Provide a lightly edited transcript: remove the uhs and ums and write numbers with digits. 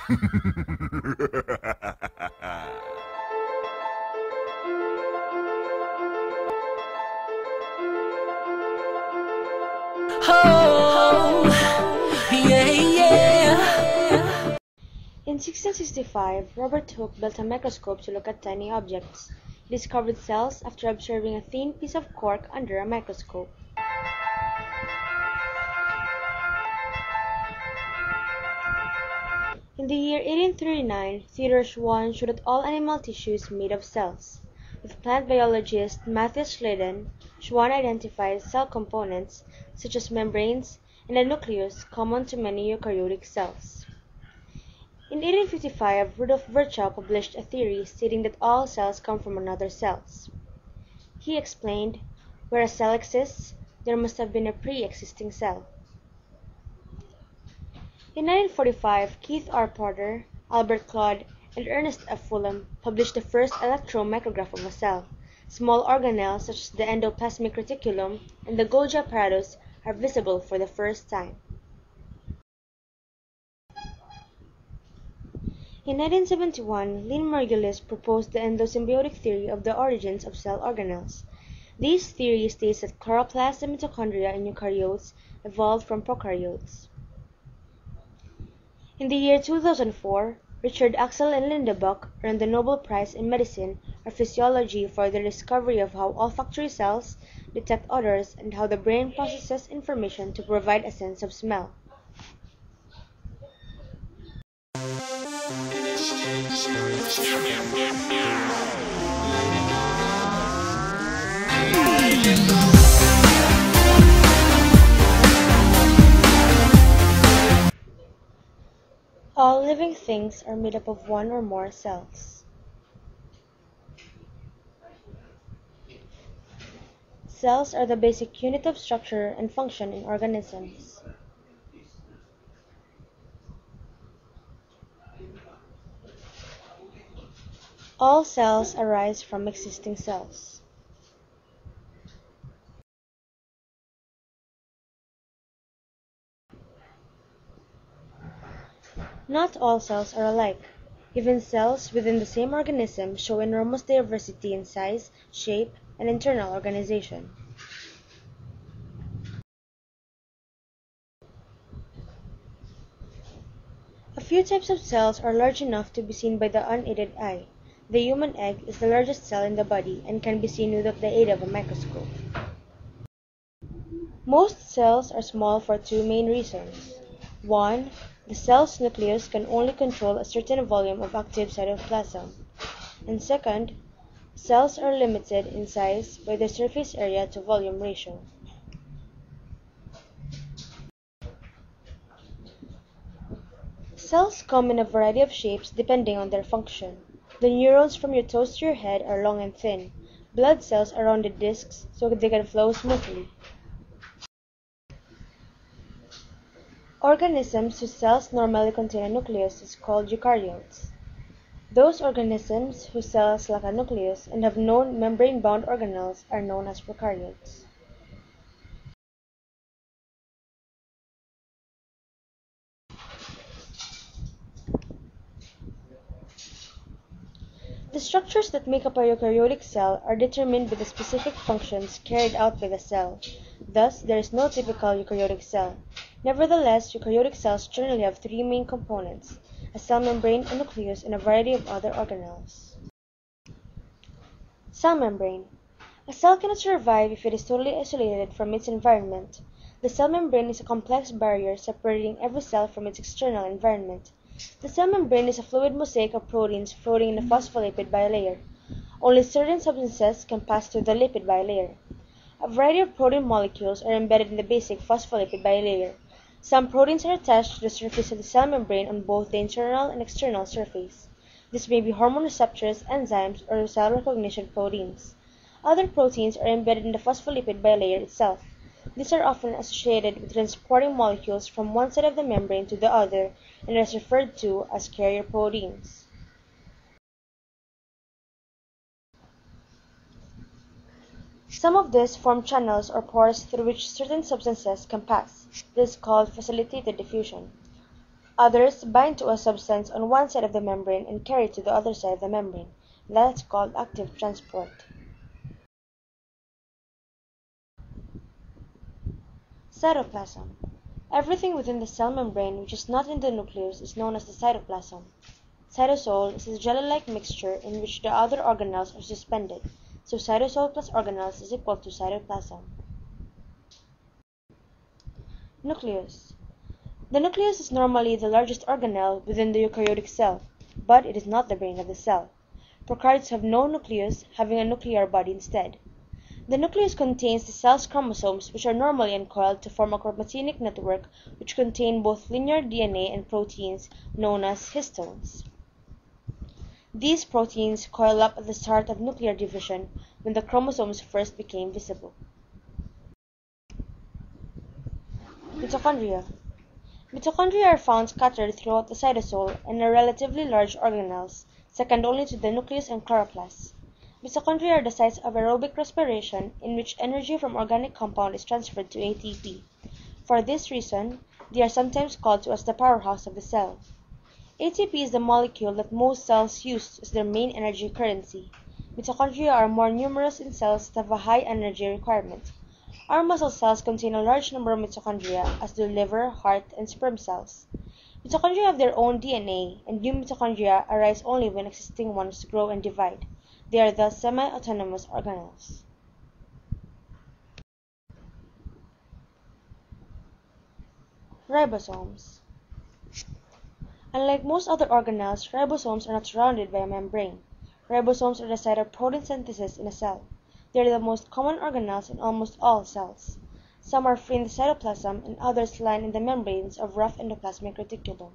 Oh, yeah, yeah. In 1665, Robert Hooke built a microscope to look at tiny objects. He discovered cells after observing a thin piece of cork under a microscope. In the year 1839, Theodore Schwann showed that all animal tissue is made of cells. With plant biologist Matthias Schleden, Schwann identified cell components, such as membranes and a nucleus common to many eukaryotic cells. In 1855, Rudolf Virchow published a theory stating that all cells come from other cells. He explained, where a cell exists, there must have been a pre-existing cell. In 1945, Keith R. Porter, Albert Claude, and Ernest F. Fulham published the first electron micrograph of a cell. Small organelles such as the endoplasmic reticulum and the Golgi apparatus are visible for the first time. In 1971, Lynn Margulis proposed the endosymbiotic theory of the origins of cell organelles. This theory states that chloroplasts and mitochondria in eukaryotes evolved from prokaryotes. In the year 2004, Richard Axel and Linda Buck earned the Nobel Prize in Medicine or Physiology for their discovery of how olfactory cells detect odors and how the brain processes information to provide a sense of smell. All living things are made up of one or more cells. Cells are the basic unit of structure and function in organisms. All cells arise from existing cells. Not all cells are alike. Even cells within the same organism show enormous diversity in size, shape, and internal organization. A few types of cells are large enough to be seen by the unaided eye. The human egg is the largest cell in the body and can be seen without the aid of a microscope. Most cells are small for two main reasons. One, the cell's nucleus can only control a certain volume of active cytoplasm. And second, cells are limited in size by their surface area to volume ratio. Cells come in a variety of shapes depending on their function. The neurons from your toes to your head are long and thin. Blood cells are rounded discs so they can flow smoothly. Organisms whose cells normally contain a nucleus is called eukaryotes. Those organisms whose cells lack a nucleus and have no membrane-bound organelles are known as prokaryotes. The structures that make up a eukaryotic cell are determined by the specific functions carried out by the cell. Thus, there is no typical eukaryotic cell. Nevertheless, eukaryotic cells generally have three main components: a cell membrane, a nucleus, and a variety of other organelles. Cell membrane. A cell cannot survive if it is totally isolated from its environment. The cell membrane is a complex barrier separating every cell from its external environment. The cell membrane is a fluid mosaic of proteins floating in a phospholipid bilayer. Only certain substances can pass through the lipid bilayer. A variety of protein molecules are embedded in the basic phospholipid bilayer. Some proteins are attached to the surface of the cell membrane on both the internal and external surface. This may be hormone receptors, enzymes, or cell recognition proteins. Other proteins are embedded in the phospholipid bilayer itself. These are often associated with transporting molecules from one side of the membrane to the other and is referred to as carrier proteins. Some of these form channels or pores through which certain substances can pass. This is called facilitated diffusion. Others bind to a substance on one side of the membrane and carry it to the other side of the membrane. That is called active transport. Cytoplasm. Everything within the cell membrane which is not in the nucleus is known as the cytoplasm. Cytosol is a jelly-like mixture in which the other organelles are suspended, so cytosol plus organelles is equal to cytoplasm. Nucleus. The nucleus is normally the largest organelle within the eukaryotic cell, but it is not the brain of the cell. Prokaryotes have no nucleus, having a nuclear body instead. The nucleus contains the cell's chromosomes, which are normally uncoiled to form a chromatinic network which contain both linear DNA and proteins known as histones. These proteins coil up at the start of nuclear division when the chromosomes first became visible. Mitochondria. Mitochondria are found scattered throughout the cytosol and are relatively large organelles, second only to the nucleus and chloroplast. Mitochondria are the sites of aerobic respiration in which energy from organic compound is transferred to ATP. For this reason, they are sometimes called to as the powerhouse of the cell. ATP is the molecule that most cells use as their main energy currency. Mitochondria are more numerous in cells that have a high energy requirement. Our muscle cells contain a large number of mitochondria, as do liver, heart, and sperm cells. Mitochondria have their own DNA, and new mitochondria arise only when existing ones grow and divide. They are thus semi-autonomous organelles. Ribosomes. Unlike most other organelles, ribosomes are not surrounded by a membrane. Ribosomes are the site of protein synthesis in a cell. They are the most common organelles in almost all cells. Some are free in the cytoplasm, and others line in the membranes of rough endoplasmic reticulum.